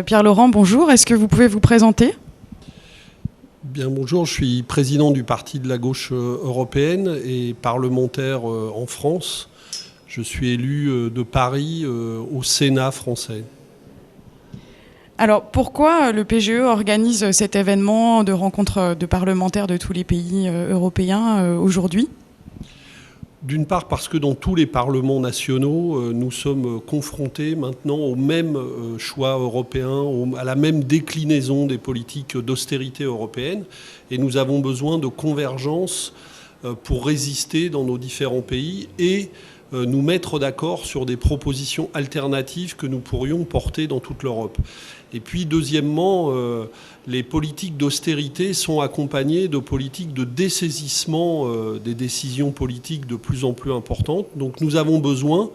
Pierre Laurent, bonjour. Est-ce que vous pouvez vous présenter ? Bien, bonjour, je suis président du Parti de la gauche européenne et parlementaire en France. Je suis élu de Paris au Sénat français. Alors, pourquoi le PGE organise cet événement de rencontre de parlementaires de tous les pays européens aujourd'hui ? D'une part parce que dans tous les parlements nationaux, nous sommes confrontés maintenant au même choix européen, à la même déclinaison des politiques d'austérité européennes. Et nous avons besoin de convergence pour résister dans nos différents pays et nous mettre d'accord sur des propositions alternatives que nous pourrions porter dans toute l'Europe. Et puis, deuxièmement, les politiques d'austérité sont accompagnées de politiques de dessaisissement des décisions politiques de plus en plus importantes. Donc nous avons besoin,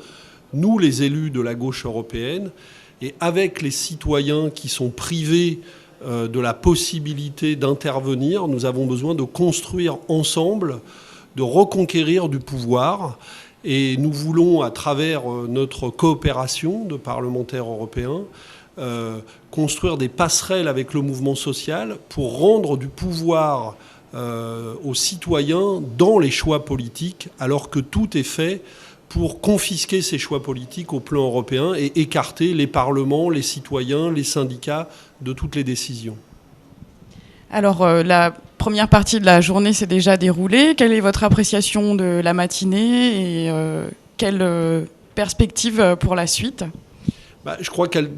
nous les élus de la gauche européenne, et avec les citoyens qui sont privés de la possibilité d'intervenir, nous avons besoin de construire ensemble, de reconquérir du pouvoir. Et nous voulons, à travers notre coopération de parlementaires européens, construire des passerelles avec le mouvement social pour rendre du pouvoir aux citoyens dans les choix politiques, alors que tout est fait pour confisquer ces choix politiques au plan européen et écarter les parlements, les citoyens, les syndicats de toutes les décisions. Alors, la première partie de la journée s'est déjà déroulée. Quelle est votre appréciation de la matinée et quelle perspective pour la suite ? Je crois qu'elle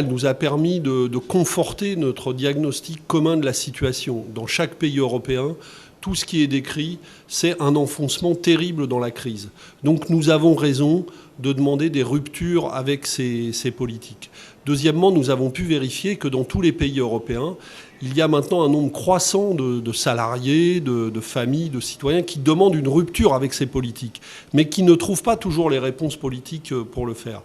nous a permis de conforter notre diagnostic commun de la situation. Dans chaque pays européen, tout ce qui est décrit, c'est un enfoncement terrible dans la crise. Donc nous avons raison de demander des ruptures avec ces politiques. Deuxièmement, nous avons pu vérifier que dans tous les pays européens, il y a maintenant un nombre croissant de salariés, de familles, de citoyens qui demandent une rupture avec ces politiques, mais qui ne trouvent pas toujours les réponses politiques pour le faire.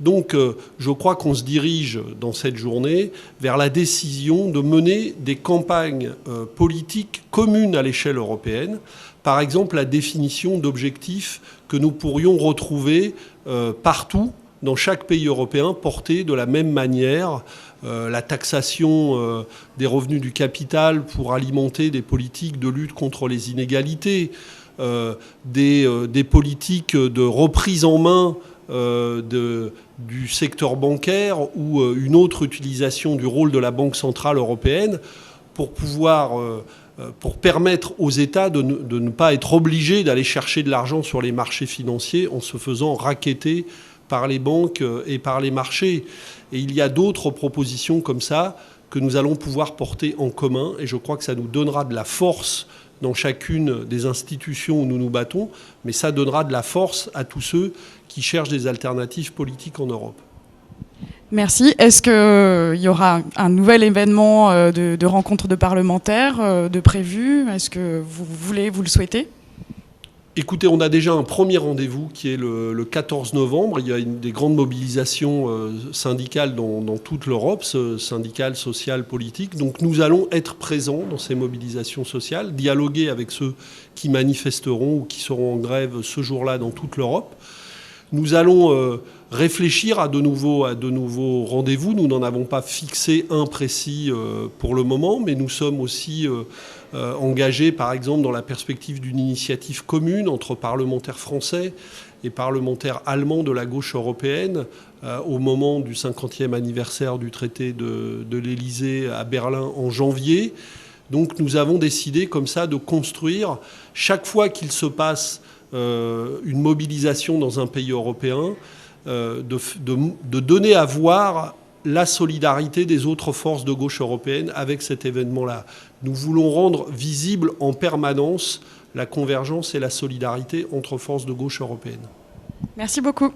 Donc je crois qu'on se dirige dans cette journée vers la décision de mener des campagnes politiques communes à l'échelle européenne. Par exemple, la définition d'objectifs que nous pourrions retrouver partout, dans chaque pays européen, portés de la même manière. La taxation des revenus du capital pour alimenter des politiques de lutte contre les inégalités, des politiques de reprise en main du secteur bancaire ou une autre utilisation du rôle de la Banque centrale européenne pour permettre aux États de ne pas être obligés d'aller chercher de l'argent sur les marchés financiers en se faisant racketter par les banques et par les marchés. Et il y a d'autres propositions comme ça que nous allons pouvoir porter en commun et je crois que ça nous donnera de la force dans chacune des institutions où nous nous battons, mais ça donnera de la force à tous ceux qui cherchent des alternatives politiques en Europe. Merci. Est-ce qu'il y aura un nouvel événement de rencontre de parlementaires de prévu ? Est-ce que vous le souhaitez ? Écoutez, on a déjà un premier rendez-vous qui est le 14 novembre. Il y a des grandes mobilisations syndicales dans toute l'Europe, syndicales, sociales, politiques. Donc nous allons être présents dans ces mobilisations sociales, dialoguer avec ceux qui manifesteront ou qui seront en grève ce jour-là dans toute l'Europe. Nous allons réfléchir à de nouveaux rendez-vous. Nous n'en avons pas fixé un précis pour le moment, mais nous sommes aussi engagés, par exemple, dans la perspective d'une initiative commune entre parlementaires français et parlementaires allemands de la gauche européenne au moment du 50e anniversaire du traité de l'Élysée à Berlin en janvier. Donc nous avons décidé comme ça de construire, chaque fois qu'il se passe une mobilisation dans un pays européen, de donner à voir la solidarité des autres forces de gauche européenne avec cet événement-là. Nous voulons rendre visible en permanence la convergence et la solidarité entre forces de gauche européennes. Merci beaucoup.